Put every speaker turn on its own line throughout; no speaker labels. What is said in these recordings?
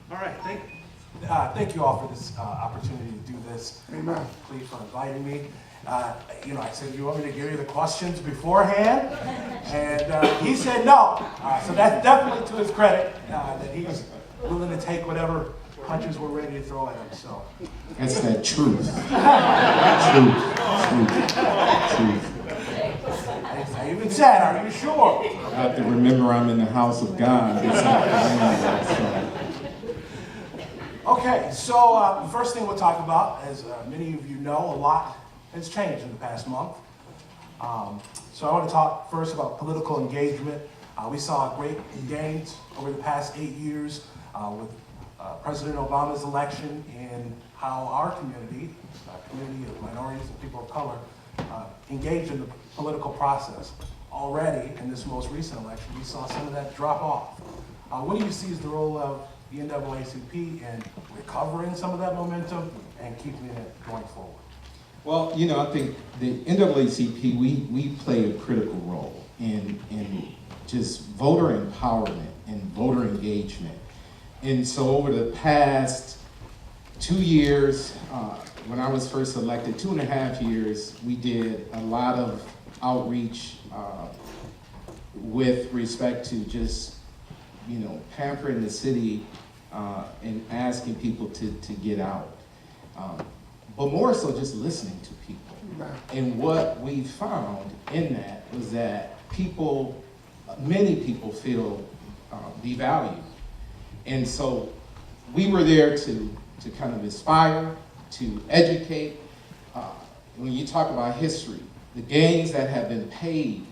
All right,
Thank you all for this opportunity to do this.
Amen.
Please for inviting me. I said, you want me to give you the questions beforehand? And he said no. So that's definitely to his credit that he's willing to take whatever punches we're ready to throw at him. So
That's that truth. Truth.
I even said, are you sure?
I have to remember I'm in the house of God. It's not the
Okay, so the first thing we'll talk about, as many of you know, a lot has changed in the past month. So I want to talk first about political engagement. We saw great gains over the past 8 years with President Obama's election and how our community of minorities and people of color, engaged in the political process. Already, in this most recent election, we saw some of that drop off. What do you see as the role of the NAACP in recovering some of that momentum and keeping it going forward?
Well, I think the NAACP, we play a critical role in just voter empowerment and voter engagement. And so over the past 2 years, when I was first elected, 2.5 years, we did a lot of outreach with respect to just, pampering the city and asking people to get out. But more so just listening to people. And what we found in that was that many people feel devalued. And so we were there to kind of inspire, to educate. When you talk about history, the gains that have been paid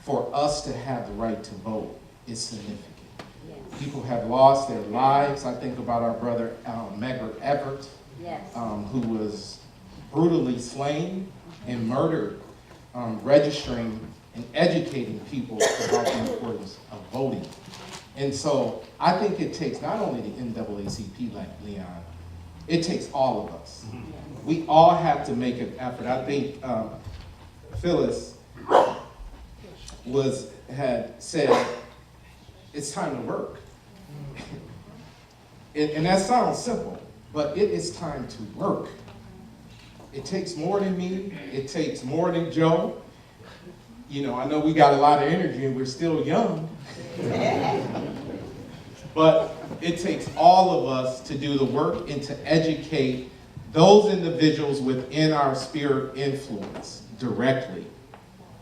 for us to have the right to vote is significant. Yes. People have lost their lives. I think about our brother Medgar Evers, yes, who was brutally slain and murdered, registering and educating people about the importance of voting. And so I think it takes not only the NAACP, like Leon, it takes all of us. We all have to make an effort. I think Phyllis had said, it's time to work. And that sounds simple, but it is time to work. It takes more than me. It takes more than Joe. I know we got a lot of energy and we're still young. But it takes all of us to do the work and to educate those individuals within our sphere of influence directly.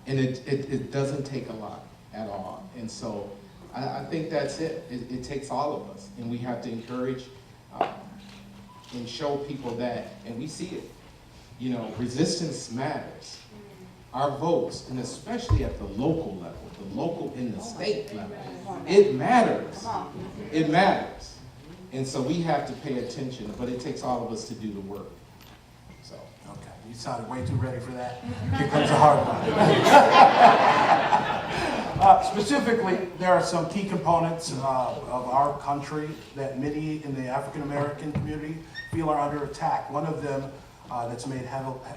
And it doesn't take a lot at all. And so I think that's it. It takes all of us. And we have to encourage and show people that, and we see it. Resistance matters. Our votes, and especially at the local level, the local and the state level, it matters. It matters. And so we have to pay attention, but it takes all of us to do the work. So.
Okay, you sounded way too ready for that. Here comes the hard one. Specifically, there are some key components of our country that many in the African American community feel are under attack. One of them that's made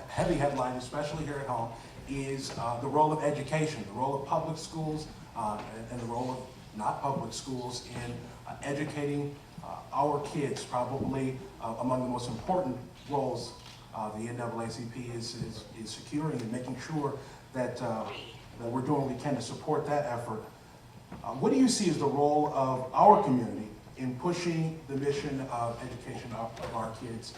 heavy headlines, especially here at home, is the role of education, the role of public schools, and the role of not public schools in educating our kids. Probably among the most important roles the NAACP is securing and making sure that we're doing what we can to support that effort. What do you see as the role of our community in pushing the mission of education of our kids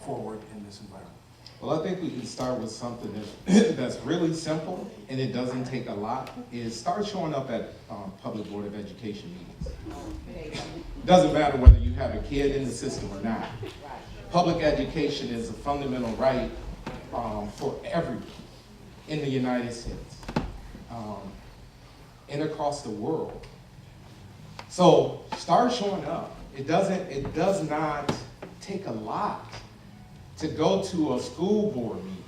forward in this environment?
Well, I think we can start with something that's really simple and it doesn't take a lot, is start showing up at Public Board of Education meetings. It doesn't matter whether you have a kid in the system or not. Public education is a fundamental right for everyone in the United States and across the world. So start showing up. It does not take a lot to go to a school board meeting,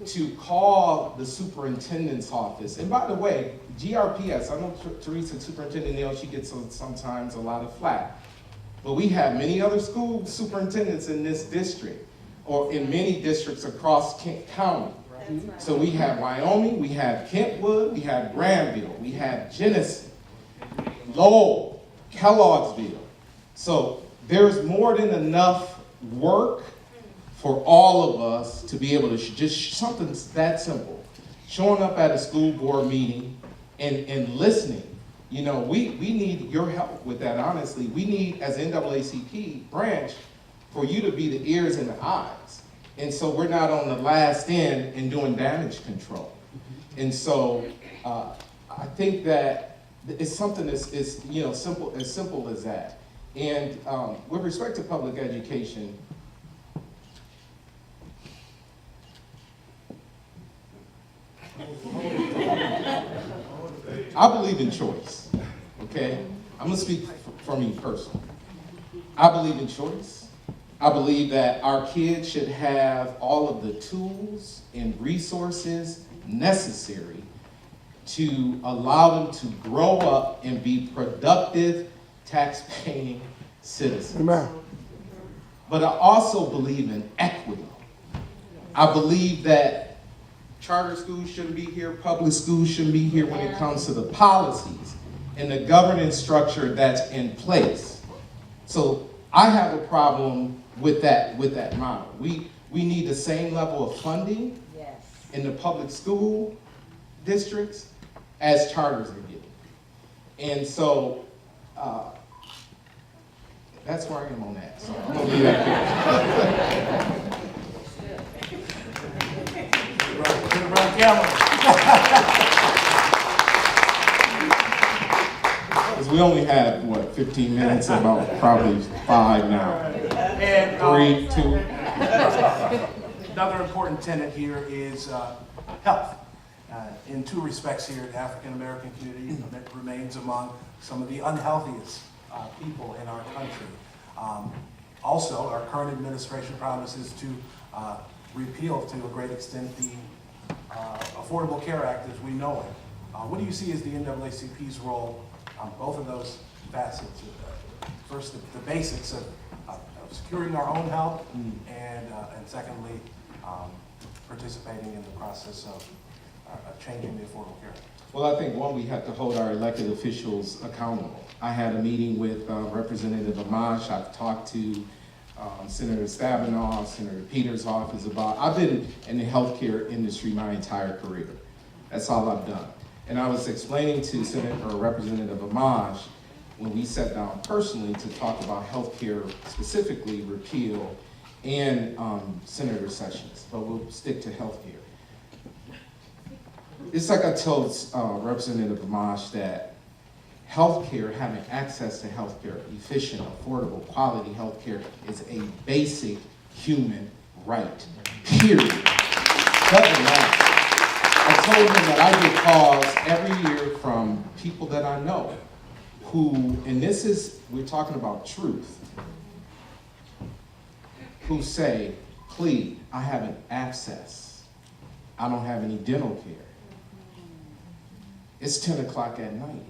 to call the superintendent's office. And by the way, GRPS, I know Teresa, Superintendent Neal, she gets sometimes a lot of flack. But we have many other school superintendents in this district, or in many districts across Kent County. Right. So we have Wyoming, we have Kentwood, we have Granville, we have Genesee, Lowell, Kellogg'sville. So there's more than enough work for all of us to be able to just something that simple. Showing up at a school board meeting and listening. You know, we need your help with that, honestly. We need, as NAACP branch, for you to be the ears and the eyes. And so we're not on the last end and doing damage control. And so I think that it's something that's you know, simple as that. And with respect to public education, I believe in choice, okay? I'm gonna speak for me personally. I believe in choice. I believe that our kids should have all of the tools and resources necessary to allow them to grow up and be productive, tax-paying citizens.
Amen.
But I also believe in equity. I believe that charter schools shouldn't be here, public schools shouldn't be here when it comes to the policies and the governance structure that's in place. So I have a problem with that model. We need the same level of funding in the public school districts as charters are getting. And so that's where I am on that. So I'm gonna leave that there. Because we only have, what, 15 minutes, about probably 5 now.
And
3, 2.
another important tenet here is health. In two respects here, the African American community remains among some of the unhealthiest people in our country. Also, our current administration promises to repeal, to a great extent, the Affordable Care Act as we know it. What do you see as the NAACP's role on both of those facets? First, the basics of securing our own health, and secondly, participating in the process of changing the Affordable Care Act.
Well, I think, one, we have to hold our elected officials accountable. I had a meeting with Representative Amash. I've talked to Senator Stabenow, Senator Peters' office about, I've been in the healthcare industry my entire career. That's all I've done. And I was explaining to Representative Amash when we sat down personally to talk about healthcare, specifically repeal, and Senator Sessions, but we'll stick to healthcare. It's like I told Representative Amash that healthcare, having access to healthcare, efficient, affordable, quality healthcare is a basic human right, period. Doesn't matter. I told him that I get calls every year from people that I know who, and this is, we're talking about truth, who say, please, I have an abscess. I don't have any dental care. It's 10 o'clock at night.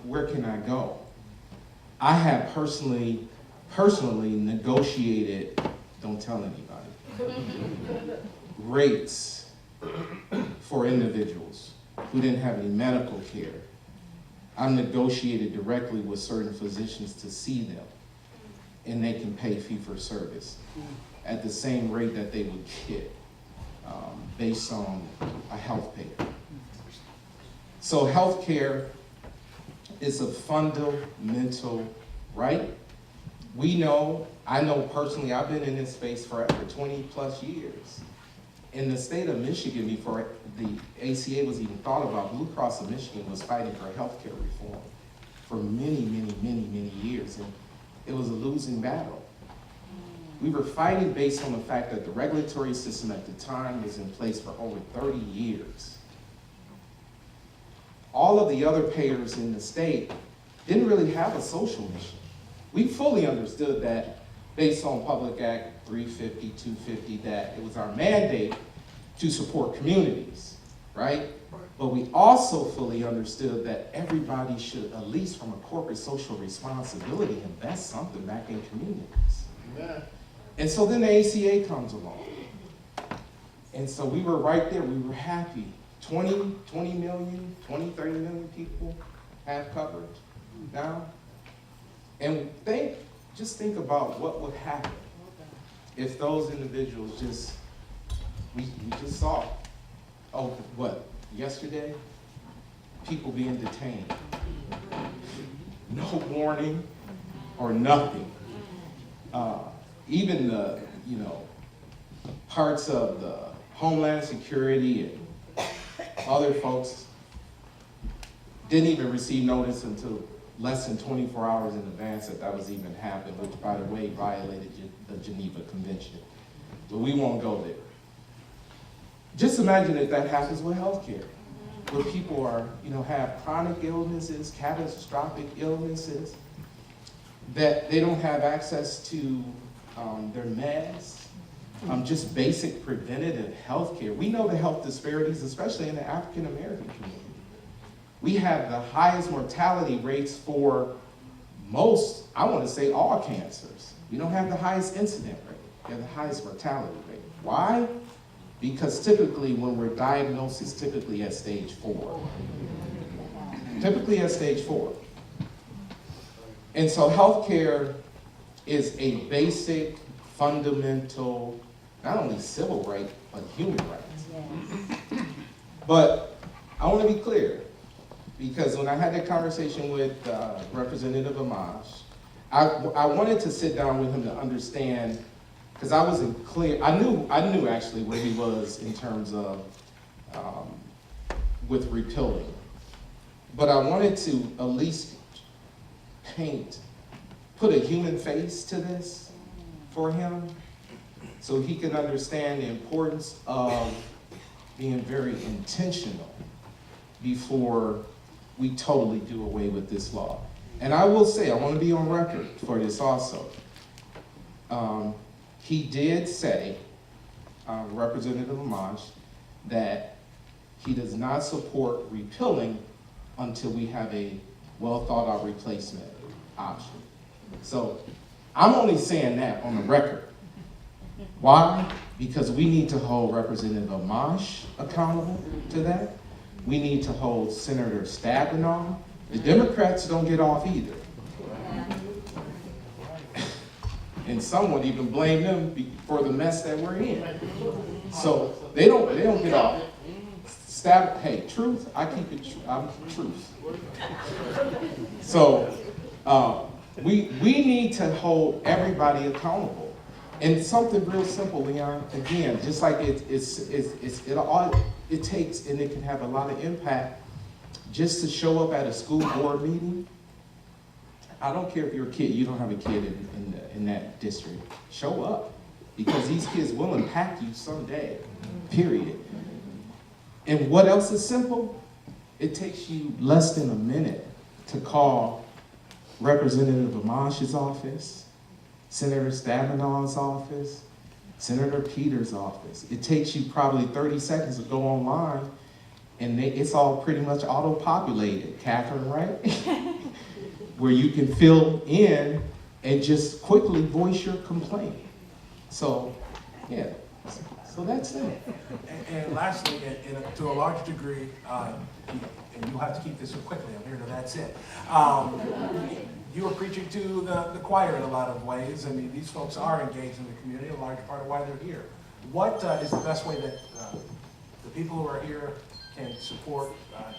Where can I go? I have personally negotiated, don't tell anybody, rates for individuals who didn't have any medical care. I negotiated directly with certain physicians to see them, and they can pay fee-for-service at the same rate that they would get based on a health payer. So healthcare is a fundamental right. We know, I know personally, I've been in this space for 20 plus years. In the state of Michigan, before the ACA was even thought about, Blue Cross of Michigan was fighting for healthcare reform for many years, and it was a losing battle. We were fighting based on the fact that the regulatory system at the time was in place for over 30 years. All of the other payers in the state didn't really have a social mission. We fully understood that based on Public Act 350, 250, that it was our mandate to support communities, right? But we also fully understood that everybody should, at least from a corporate social responsibility, invest something back in communities. Amen. And so then the ACA comes along. And so we were right there, we were happy. 20 million, 30 million people have coverage now. And thank just think about what would happen if those individuals we just saw, yesterday? People being detained. No warning or nothing. Even the, parts of the Homeland Security and other folks didn't even receive notice until less than 24 hours in advance that was even happening, which, by the way, violated the Geneva Convention. But we won't go there. Just imagine if that happens with healthcare, where people are, have chronic illnesses, catastrophic illnesses, that they don't have access to their meds, just basic preventative health care. We know the health disparities, especially in the African American community. We have the highest mortality rates for most, I want to say all cancers. We don't have the highest incident rate. We have the highest mortality rate. Why? Because typically when we're diagnosed, it's typically at stage 4. Typically at stage 4. And so healthcare is a basic, fundamental, not only civil right, but human rights. But I want to be clear, because when I had that conversation with Representative Amash, I wanted to sit down with him to understand, because I wasn't clear. I knew actually where he was in terms of with repealing, but I wanted to at least put a human face to this for him, so he can understand the importance of being very intentional before we totally do away with this law. And I will say, I want to be on record for this also. He did say, Representative Amash, that he does not support repealing until we have a well-thought-out replacement option. So I'm only saying that on the record. Why? Because we need to hold Representative Amash accountable to that. We need to hold Senator Stabenow. The Democrats don't get off either. And some would even blame them for the mess that we're in. So they don't get off. Hey, truth, I keep it true. I'm truth. So we need to hold everybody accountable. And something real simple, Leon, again, just like it takes, and it can have a lot of impact, just to show up at a school board meeting. I don't care if you're a kid, you don't have a kid in that district. Show up, because these kids will impact you someday, period. And what else is simple? It takes you less than a minute to call Representative Amash's office, Senator Stabenow's office, Senator Peters' office. It takes you probably 30 seconds to go online, and it's all pretty much auto-populated, Catherine, right? Where you can fill in and just quickly voice your complaint. So, yeah, so that's it.
And lastly, to a large degree, and you'll have to keep this quickly, I'm here to that's it. You are preaching to the choir in a lot of ways. I mean, these folks are engaged in the community, a large part of why they're here. What is the best way that the people who are here can support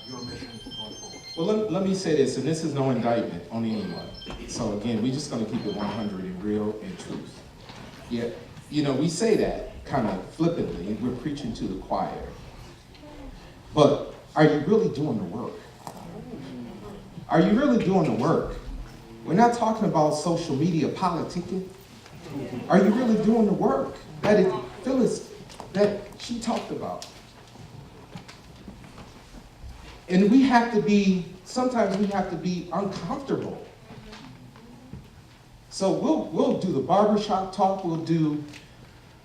your mission going forward?
Well, let me say this, and this is no indictment on anyone. So again, we're just gonna keep it 100 and real and truth. Yeah, we say that kind of flippantly, and we're preaching to the choir. But are you really doing the work? Are you really doing the work? We're not talking about social media politicking. Are you really doing the work that Phyllis, that she talked about? And sometimes we have to be uncomfortable. So we'll do the barbershop talk, we'll do,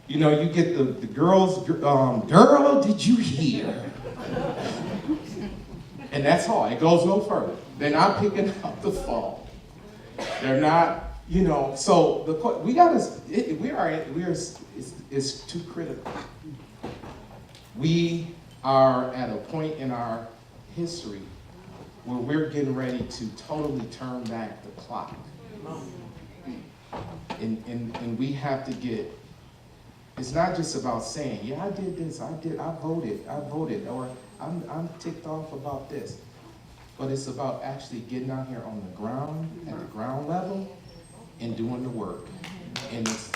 you get the girls, girl, did you hear? And that's all, it goes no further. They're not picking up the phone. They're not, so it's too critical. We are at a point in our history where we're getting ready to totally turn back the clock. And we have to get, it's not just about saying, yeah, I did this, I voted, or I'm ticked off about this. But it's about actually getting out here on the ground, at the ground level, and doing the work. And it's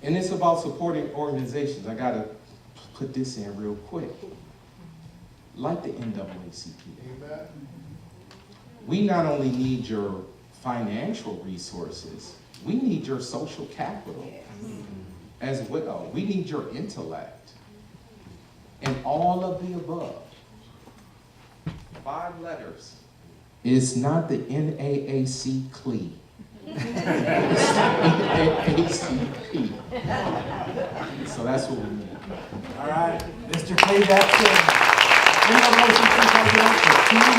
and it's about supporting organizations. I gotta put this in real quick. Like the NAACP. We not only need your financial resources, we need your social capital as well. We need your intellect and all of the above. 5 letters. It's not the NAACP. It's NAACP. So that's what we need.
All right, Mr. K. Jackson. Any other motion, please,